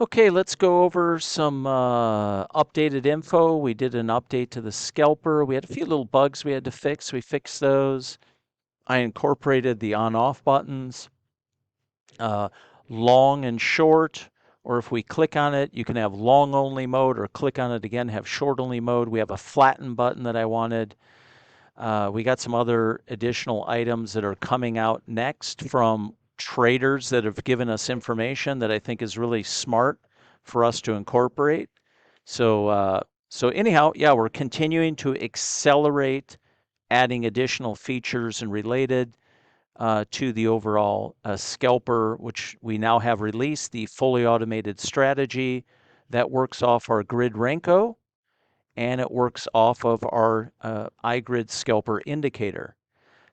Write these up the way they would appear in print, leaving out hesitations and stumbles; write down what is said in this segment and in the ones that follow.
Okay, let's go over some updated info. We did an update to the Scalper. We had a few little bugs we had to fix. We fixed those. I incorporated the on-off buttons, uh, long and short, or if we click on it, you can have long only mode, or click on it again, have short only mode. We have a flatten button that I wanted. We got some other additional items that are coming out next from traders that have given us information that I think is really smart for us to incorporate. So anyhow, yeah, we're continuing to accelerate adding additional features and related to the overall Scalper, which we now have released, the fully automated strategy that works off our grid Renko, and it works off of our iGrid Scalper indicator.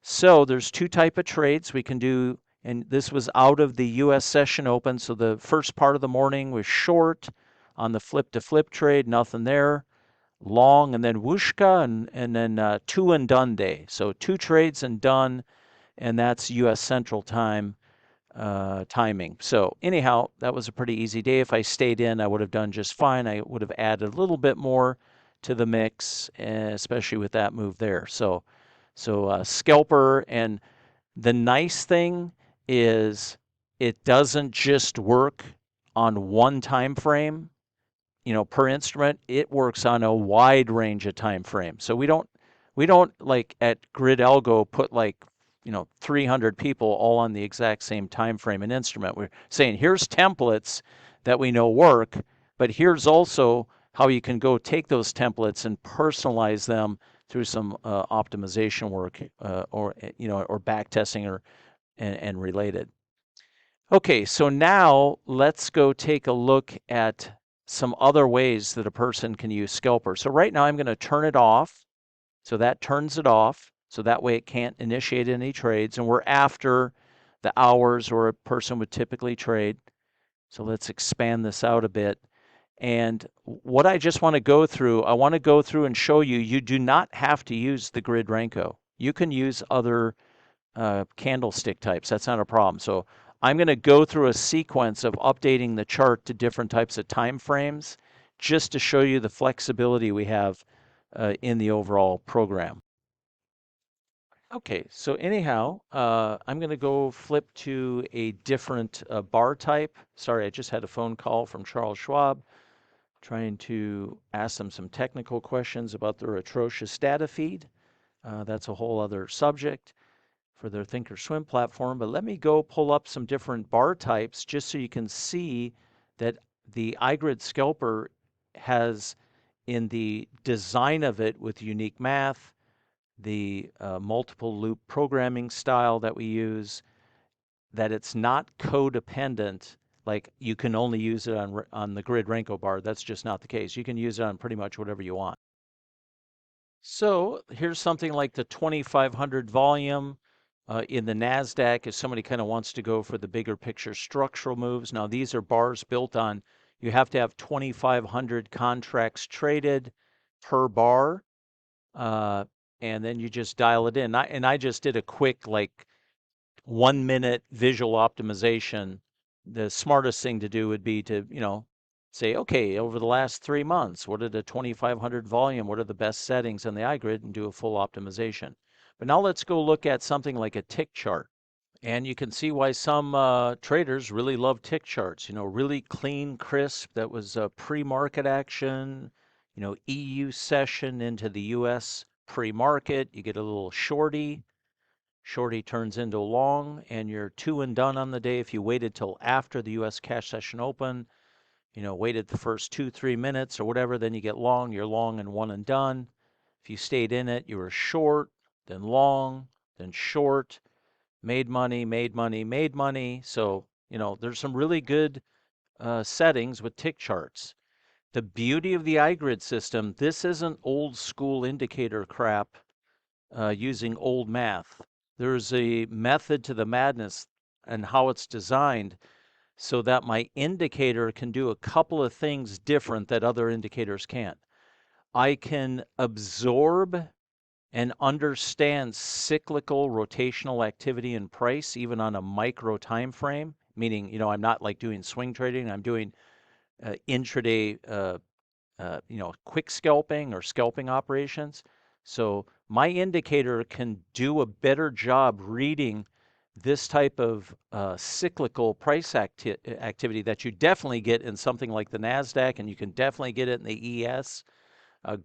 So there's two type of trades we can do, and this was out of the US session open. So the first part of the morning was short on the flip to flip trade, nothing there. Long and then whooshka and then two and done day. So two trades and done, and that's US Central Time timing. So anyhow, that was a pretty easy day. If I stayed in, I would have done just fine. I would have added a little bit more to the mix, especially with that move there. So Scalper, and the nice thing is it doesn't just work on one time frame, per instrument. It works on a wide range of time frames. So we don't like at Grid Algo put like 300 people all on the exact same time frame and instrument. We're saying here's templates that we know work, but here's also how you can go take those templates and personalize them through some optimization work or back testing and related. Okay, so now let's go take a look at some other ways that a person can use Scalper. So right now I'm going to turn it off. So that turns it off. So that way it can't initiate any trades. And we're after the hours where a person would typically trade. So let's expand this out a bit. And what I just want to go through, I want to go through and show you, you do not have to use the grid Renko. You can use other candlestick types. That's not a problem. So I'm going to go through a sequence of updating the chart to different types of time frames just to show you the flexibility we have in the overall program. Okay, so anyhow, I'm going to go flip to a different bar type. Sorry, I just had a phone call from Charles Schwab trying to ask them some technical questions about their atrocious data feed. That's a whole other subject for their Thinkorswim platform. But let me go pull up some different bar types just so you can see that the iGrid Scalper has, in the design of it with unique math, the multiple loop programming style that we use, that it's not codependent. Like you can only use it on the grid Renko bar. That's just not the case. You can use it on pretty much whatever you want. So here's something like the 2500 volume in the NASDAQ if somebody kind of wants to go for the bigger picture structural moves. Now these are bars built on, you have to have 2500 contracts traded per bar. And then you just dial it in. And I just did a quick, like 1 minute visual optimization. The smartest thing to do would be to, say, okay, over the last 3 months, what are the 2500 volume? What are the best settings on the iGrid, and do a full optimization. But now let's go look at something like a tick chart. And you can see why some traders really love tick charts. Really clean, crisp. That was pre-market action. EU session into the US pre-market. You get a little shorty. Shorty turns into long, and you're two and done on the day. If you waited till after the US cash session open, waited the first 2-3 minutes or whatever, then you get long. You're long and one and done. If you stayed in it, you were short, then long, then short. Made money, made money, made money. So, there's some really good settings with tick charts. The beauty of the iGrid system, this isn't old school indicator crap using old math. There's a method to the madness and how it's designed so that my indicator can do a couple of things different that other indicators can't. I can absorb and understand cyclical rotational activity and price even on a micro time frame, meaning I'm not like doing swing trading. I'm doing intraday quick scalping or scalping operations. So my indicator can do a better job reading this type of cyclical price activity that you definitely get in something like the NASDAQ, and you can definitely get it in the ES.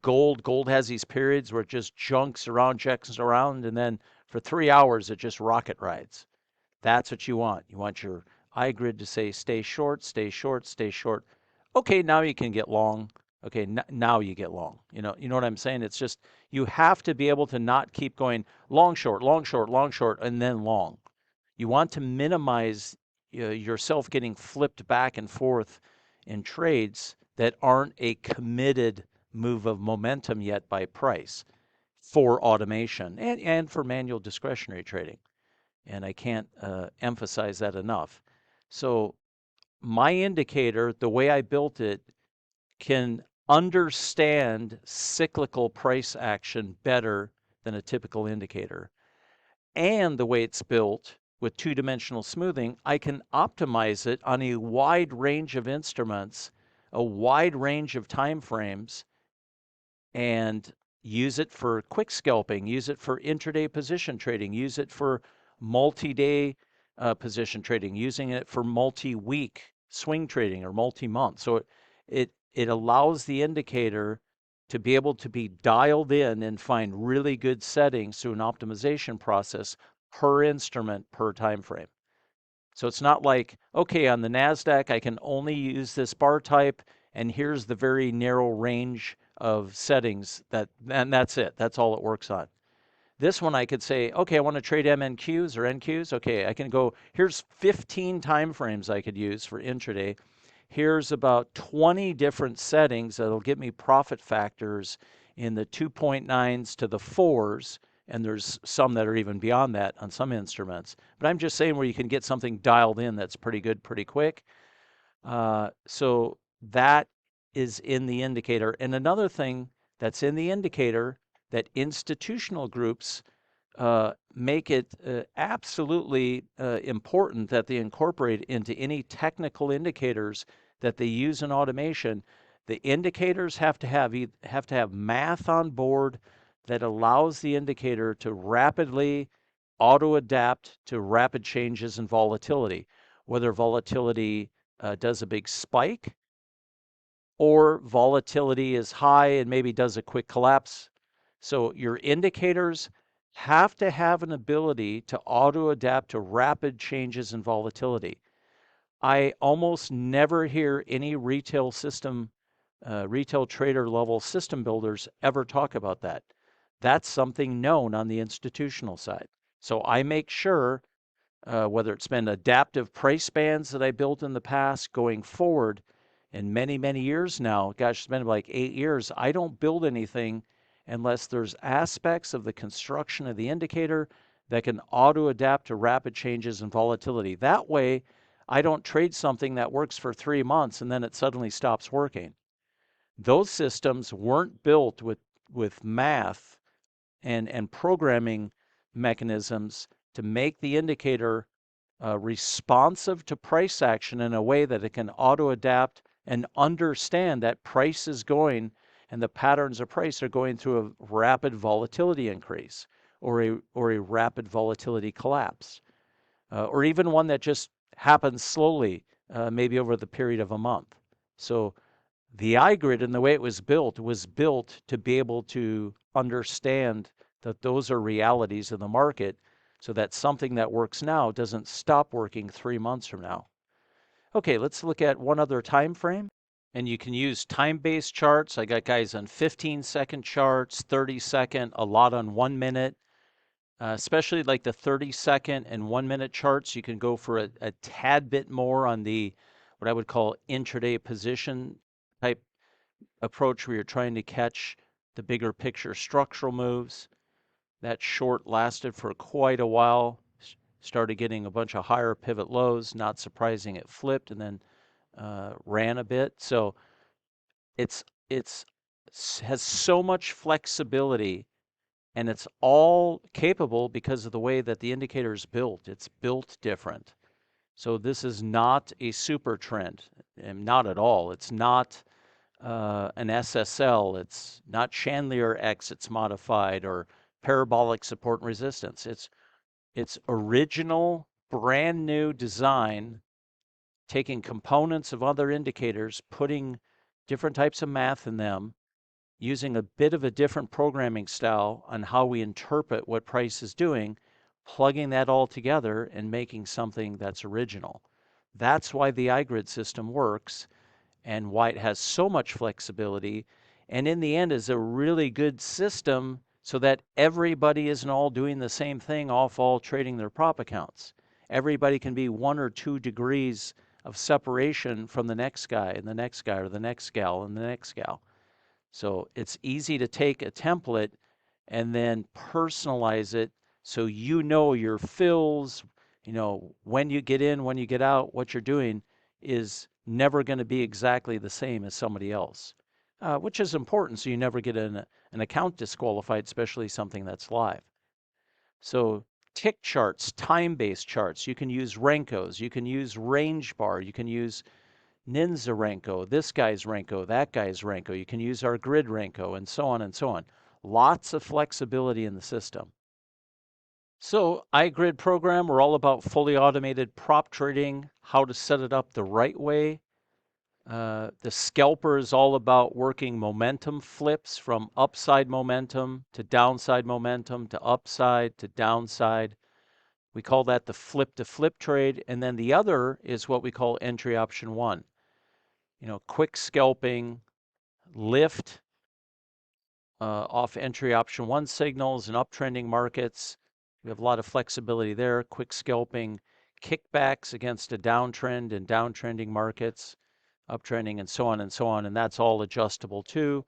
Gold has these periods where it just jumps around, and then for 3 hours it just rocket rides. That's what you want. You want your iGrid to say stay short, stay short, stay short. Okay, now you can get long. Okay, now you get long. You know what I'm saying? It's just you have to be able to not keep going long, short, long, short, long, short, and then long. You want to minimize yourself getting flipped back and forth in trades that aren't a committed move of momentum yet by price for automation and for manual discretionary trading. And I can't emphasize that enough. So my indicator, the way I built it, can understand cyclical price action better than a typical indicator. And the way it's built with two-dimensional smoothing, I can optimize it on a wide range of instruments, a wide range of time frames, and use it for quick scalping, use it for intraday position trading, use it for multi-day position trading, using it for multi-week swing trading or multi-month. So it allows the indicator to be able to be dialed in and find really good settings through an optimization process per instrument per time frame. So it's not like, okay, on the NASDAQ, I can only use this bar type, and here's the very narrow range of settings and that's it. That's all it works on. This one I could say, okay, I want to trade MNQs or NQs. Okay, I can go, here's 15 time frames I could use for intraday. Here's about 20 different settings that'll get me profit factors in the 2.9s to the 4s, and there's some that are even beyond that on some instruments. But I'm just saying where you can get something dialed in that's pretty good, pretty quick. So that is in the indicator. And another thing that's in the indicator that institutional groups make it absolutely important that they incorporate into any technical indicators that they use in automation. The indicators have to have math on board that allows the indicator to rapidly auto adapt to rapid changes in volatility, whether volatility does a big spike or volatility is high and maybe does a quick collapse. So your indicators have to have an ability to auto adapt to rapid changes in volatility. I almost never hear any retail trader level system builders ever talk about that. That's something known on the institutional side. So I make sure, whether it's been adaptive price bands that I built in the past going forward, in many, many years now, gosh, it's been like 8 years, I don't build anything unless there's aspects of the construction of the indicator that can auto adapt to rapid changes in volatility. That way, I don't trade something that works for 3 months and then it suddenly stops working. Those systems weren't built with math and programming mechanisms to make the indicator responsive to price action in a way that it can auto adapt and understand that price is going and the patterns of price are going through a rapid volatility increase or a rapid volatility collapse, or even one that just happens slowly, maybe over the period of a month. So the iGrid and the way it was built to be able to understand that those are realities of the market so that something that works now doesn't stop working 3 months from now. Okay, let's look at one other time frame. And you can use time-based charts. I got guys on 15-second charts, 30-second, a lot on 1 minute. Especially like the 30-second and 1 minute charts, you can go for a tad bit more on the what I would call intraday position type approach where you're trying to catch the bigger picture structural moves. That short lasted for quite a while, started getting a bunch of higher pivot lows. Not surprising, it flipped and then ran a bit. So it's has so much flexibility, and it's all capable because of the way that the indicator is built. It's built different. So this is not a super trend, and not at all. It's not an SSL. It's not Chandelier X. It's modified or parabolic support and resistance. It's original, brand new design, taking components of other indicators, putting different types of math in them, using a bit of a different programming style on how we interpret what price is doing, plugging that all together and making something that's original. That's why the iGrid system works and why it has so much flexibility, and in the end is a really good system so that everybody isn't all doing the same thing off all trading their prop accounts. Everybody can be 1 or 2 degrees of separation from the next guy and the next guy or the next gal and the next gal. So it's easy to take a template and then personalize it so you know your fills, when you get in, when you get out, what you're doing is never going to be exactly the same as somebody else, which is important so you never get an account disqualified, especially something that's live. So tick charts, time-based charts, you can use Renkos, you can use range bar, you can use Ninja Renko, this guy's Renko, that guy's Renko. You can use our grid Renko, and so on and so on. Lots of flexibility in the system. So iGrid program, we're all about fully automated prop trading, how to set it up the right way. The Scalper is all about working momentum flips from upside momentum to downside momentum to upside to downside. We call that the flip to flip trade. And then the other is what we call entry option one. Quick scalping, lift off entry option one signals and uptrending markets. We have a lot of flexibility there. Quick scalping, kickbacks against a downtrend and downtrending markets, uptrending, and so on and so on. And that's all adjustable too.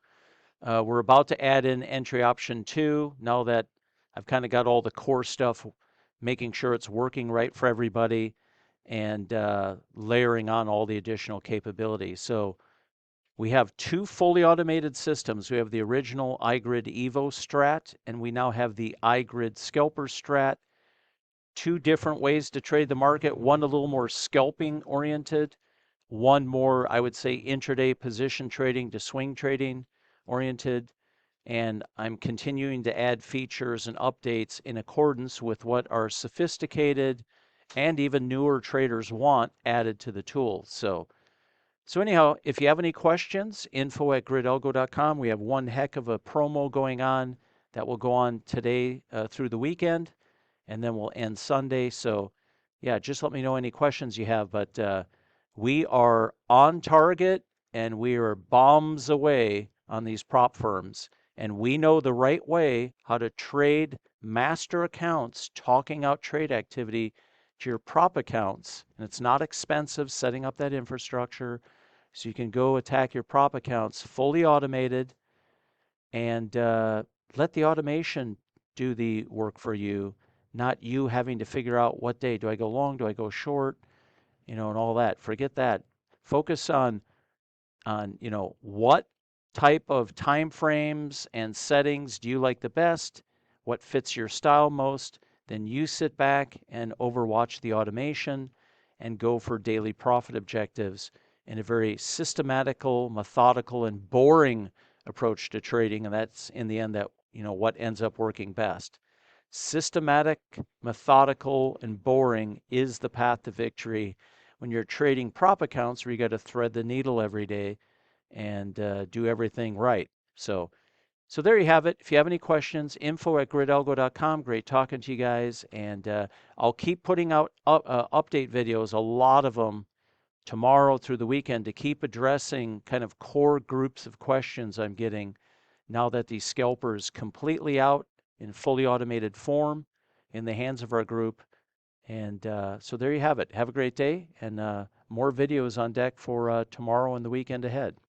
We're about to add in entry option two now that I've kind of got all the core stuff, making sure it's working right for everybody and layering on all the additional capabilities. So we have 2 fully automated systems. We have the original iGrid Evo Strat, and we now have the iGrid Scalper Strat. 2 different ways to trade the market, one a little more scalping oriented, one more, I would say, intraday position trading to swing trading oriented. And I'm continuing to add features and updates in accordance with what our sophisticated and even newer traders want added to the tool. So anyhow, if you have any questions, info@gridalgo.com. We have one heck of a promo going on that will go on today through the weekend, and then we'll end Sunday. So yeah, just let me know any questions you have. But we are on target, and we are bombs away on these prop firms. And we know the right way how to trade master accounts, talking out trade activity to your prop accounts. And it's not expensive setting up that infrastructure. So you can go attack your prop accounts fully automated and let the automation do the work for you, not you having to figure out what day. Do I go long? Do I go short? And all that. Forget that. Focus on what type of time frames and settings do you like the best? What fits your style most? Then you sit back and overwatch the automation and go for daily profit objectives in a very systematical, methodical, and boring approach to trading. And that's in the end that, what ends up working best. Systematic, methodical, and boring is the path to victory when you're trading prop accounts where you got to thread the needle every day and do everything right. So there you have it. If you have any questions, info@gridalgo.com. Great talking to you guys. And I'll keep putting out update videos, a lot of them, tomorrow through the weekend to keep addressing kind of core groups of questions I'm getting now that the Scalper is completely out in fully automated form in the hands of our group. And so there you have it. Have a great day, and more videos on deck for tomorrow and the weekend ahead.